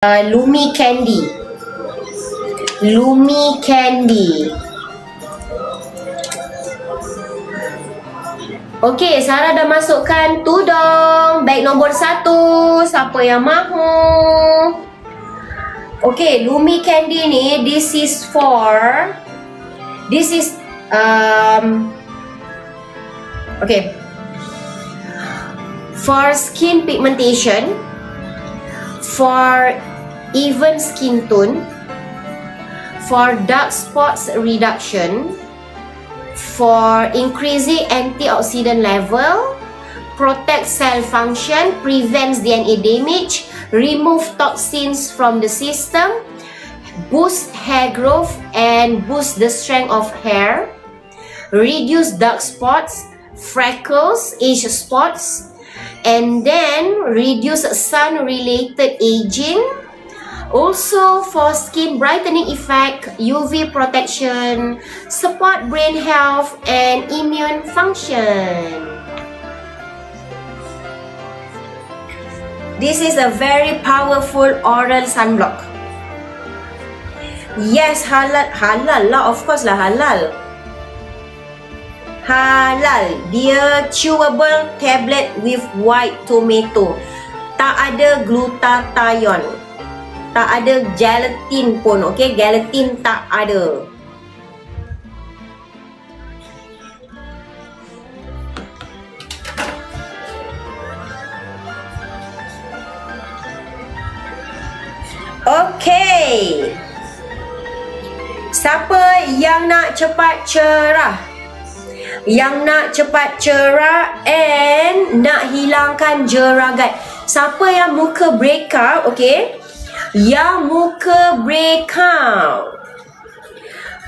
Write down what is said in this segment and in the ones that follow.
Lumi Candy. Lumi Candy. Okey, Sarah dah masukkan tudung. Beg nombor 1. Siapa yang mahu? Okey, Lumi Candy ni, this is okay, for skin pigmentation, for even skin tone, for dark spots reduction, for increasing antioxidant level, protect cell function, prevents DNA damage, remove toxins from the system, boost hair growth and boost the strength of hair, reduce dark spots, freckles, age spots, and then reduce sun-related aging. Also for skin brightening effect, UV protection, support brain health and immune function. This is a very powerful oral sunblock. Yes, halal lah, of course lah halal. Halal. Dia chewable tablet with white tomato. Tak ada glutathione. Tak ada gelatin pun, okey? Gelatin tak ada. Okey. Siapa yang nak cepat cerah? Yang nak cepat cerah and nak hilangkan jeragat. Siapa yang muka breakout, okey? Yang muka breakout,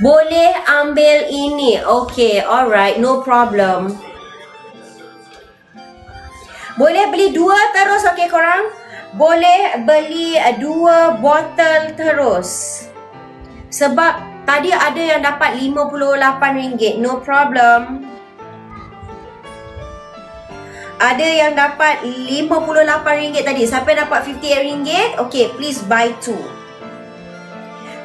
boleh ambil ini. Okay, alright, no problem. Boleh beli 2 terus, okay korang? Boleh beli 2 botol terus. Sebab tadi ada yang dapat RM58, no problem. Ada yang dapat RM58 tadi. Siapa yang dapat RM58? Okay, please buy 2.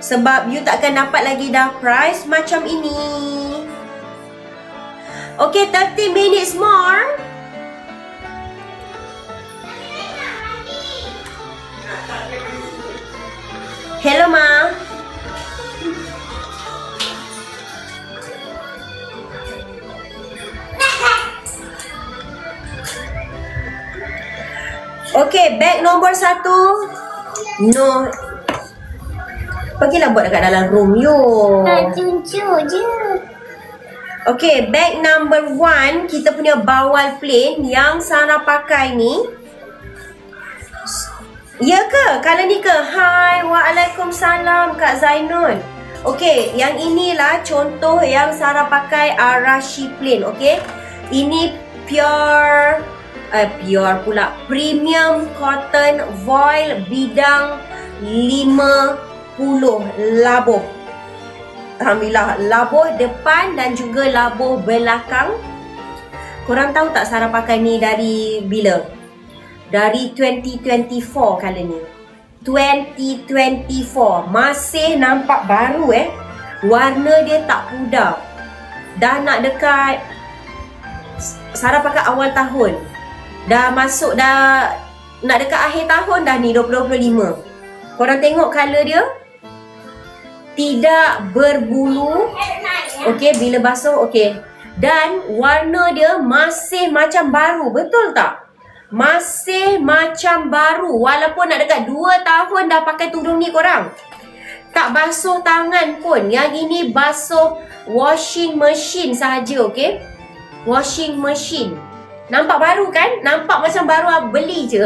Sebab you takkan dapat lagi dah price macam ini. Okay, 30 minutes more. Hello, Ma. Okey, beg nombor 1. No. Pergilah buat dekat dalam room you. Tunjuk je. Okey, beg number 1. Kita punya bawal plain yang Sarah pakai ni. Ya ke? Kalau ni ke? Hai, waalaikumsalam Kak Zainul. Okey, yang inilah contoh yang Sarah pakai Arashi plain, okey? Ini pure premium cotton voile bidang 50 labuh. Alhamdulillah, labuh depan dan juga labuh belakang. Korang tahu tak Sarah pakai ni dari bila? Dari 2024 kali ni. 2024. Masih nampak baru Warna dia tak pudar. Dah nak dekat, Sarah pakai awal tahun. Dah masuk dah nak dekat akhir tahun dah ni 2025. Korang tengok color dia. Tidak berbulu. Okey, bila basuh okey. Dan warna dia masih macam baru, betul tak? Masih macam baru walaupun nak dekat 2 tahun dah pakai tudung ni korang. Tak basuh tangan pun. Yang ini basuh washing machine sahaja, okey? Washing machine. Nampak baru kan? Nampak macam baru beli je.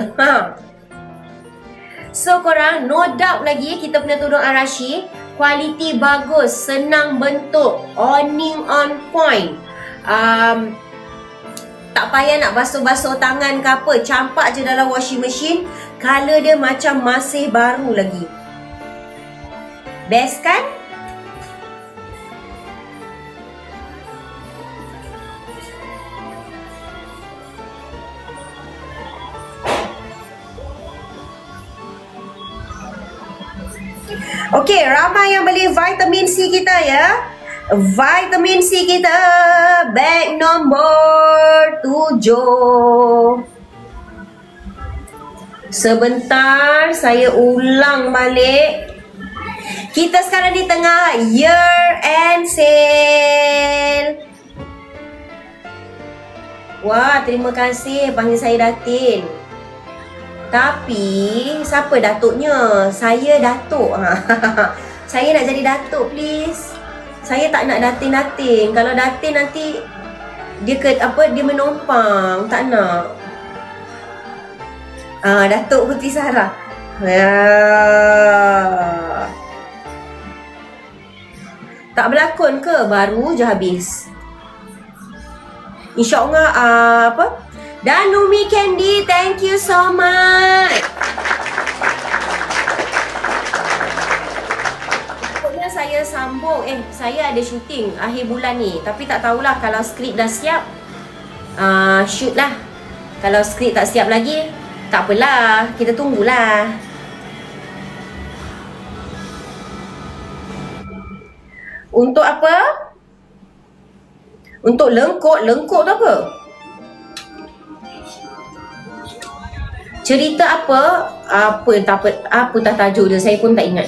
So korang, no doubt lagi kita punya tudung Arashi kualiti bagus, senang bentuk, owning on point. Tak payah nak basuh-basuh tangan ke apa, campak je dalam washing machine. Color dia macam masih baru lagi. Best kan? Okey, ramai yang beli vitamin C kita ya. Vitamin C kita bag nombor 7. Sebentar saya ulang balik. Kita sekarang di tengah year end sale. Wah, terima kasih panggil saya Datin. Tapi siapa datuknya? Saya datuk. Saya nak jadi datuk please. Saya tak nak Datin-Datin. Kalau Datin nanti dia dia menompang, tak nak. Datuk Putri Sarah. Tak berlakon ke? Baru je habis. InsyaAllah Dan Lumi Candy, thank you so much. Pokoknya saya sambung. Saya ada syuting akhir bulan ni. Tapi tak tahulah kalau skrip dah siap, shoot lah. Kalau skrip tak siap lagi, tak apalah, kita tunggulah. Untuk apa? Untuk lengkok. Lengkok tu apa? Cerita apa? Apa dah tajuk dia? Saya pun tak ingat.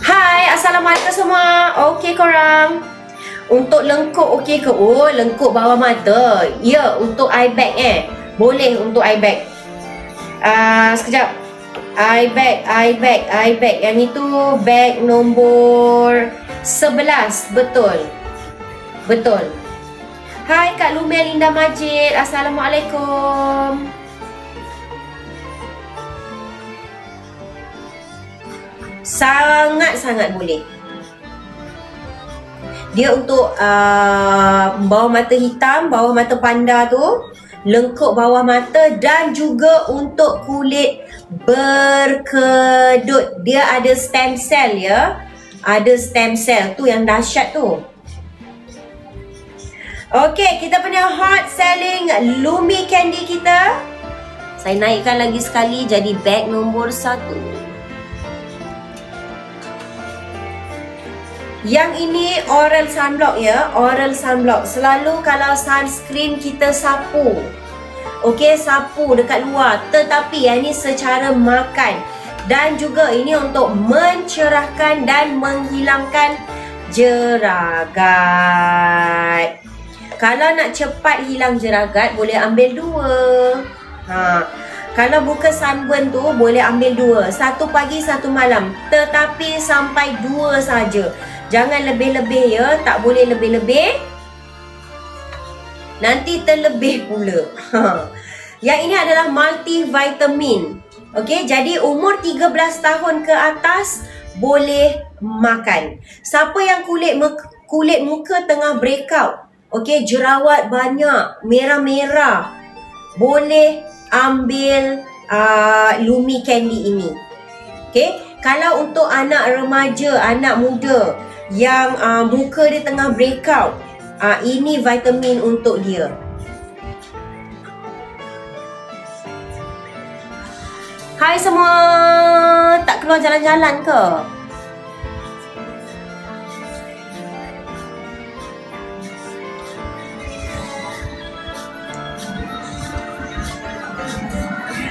Hai, Assalamualaikum semua. Okey korang? Untuk lengkuk okey ke? Oh, lengkuk bawah mata. Ya, untuk eye bag boleh untuk eye bag. Sekejap. Eye bag. Yang itu bag nombor 11. Betul. Hai Kak Lumia Linda Majid. Assalamualaikum. Sangat-sangat boleh. Dia untuk bawah mata hitam, bawah mata panda tu, lengkuk bawah mata dan juga untuk kulit berkedut. Dia ada stem cell ya. Ada stem cell tu yang dahsyat tu. Okey, kita punya hot selling Lumi Candy kita. Saya naikkan lagi sekali jadi bag nombor 1. Yang ini oral sunblock ya, oral sunblock. Selalu kalau sunscreen kita sapu. Okey, sapu dekat luar. Tetapi yang ini secara makan. Dan juga ini untuk mencerahkan dan menghilangkan jeragat. Kalau nak cepat hilang jeragat, boleh ambil 2. Kalau buka sunburn tu, boleh ambil 2. 1 pagi, 1 malam. Tetapi sampai 2 saja. Jangan lebih-lebih ya, tak boleh lebih-lebih. Nanti terlebih pula. Yang ini adalah multivitamin. Okey, jadi umur 13 tahun ke atas boleh makan. Siapa yang kulit muka tengah breakout, okey, jerawat banyak, merah-merah, boleh ambil Lumi Candy ini. Okey, kalau untuk anak remaja, anak muda yang muka dia tengah breakout, ini vitamin untuk dia. Hai semua, tak keluar jalan-jalan ke?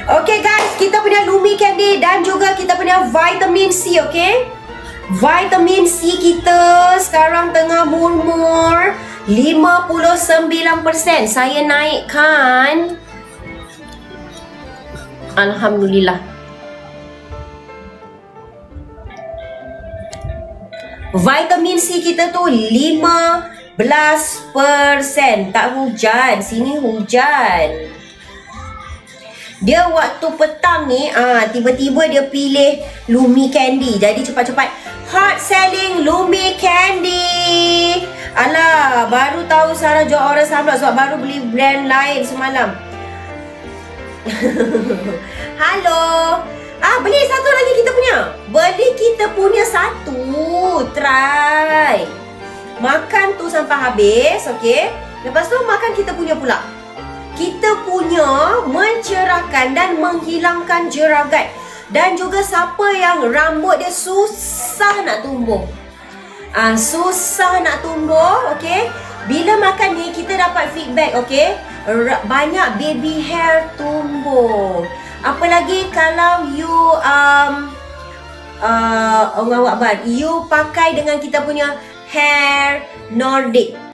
Okay guys, kita punya Lumi Candy dan juga kita punya vitamin C, okay? Vitamin C kita sekarang tengah murmur 59%. Saya naikkan. Alhamdulillah. Vitamin C kita tu 15%. Tak hujan, sini hujan. Dia waktu petang ni, tiba-tiba dia pilih Lumi Candy. Jadi cepat-cepat hot selling Lumi Candy. Alah, baru tahu Sarah jual oral sunblock sebab baru beli brand lain semalam. Halo. Beli satu lagi kita punya. Beli kita punya satu. Try. Makan tu sampai habis, okey? Lepas tu makan kita punya pula. kita punya mencerahkan dan menghilangkan jeragat. Dan juga siapa yang rambut dia susah nak tumbuh, susah nak tumbuh, okey. Bila makan ni kita dapat feedback, okey. Banyak baby hair tumbuh. Apalagi kalau you Allah Akbar, you pakai dengan kita punya hair Nordic.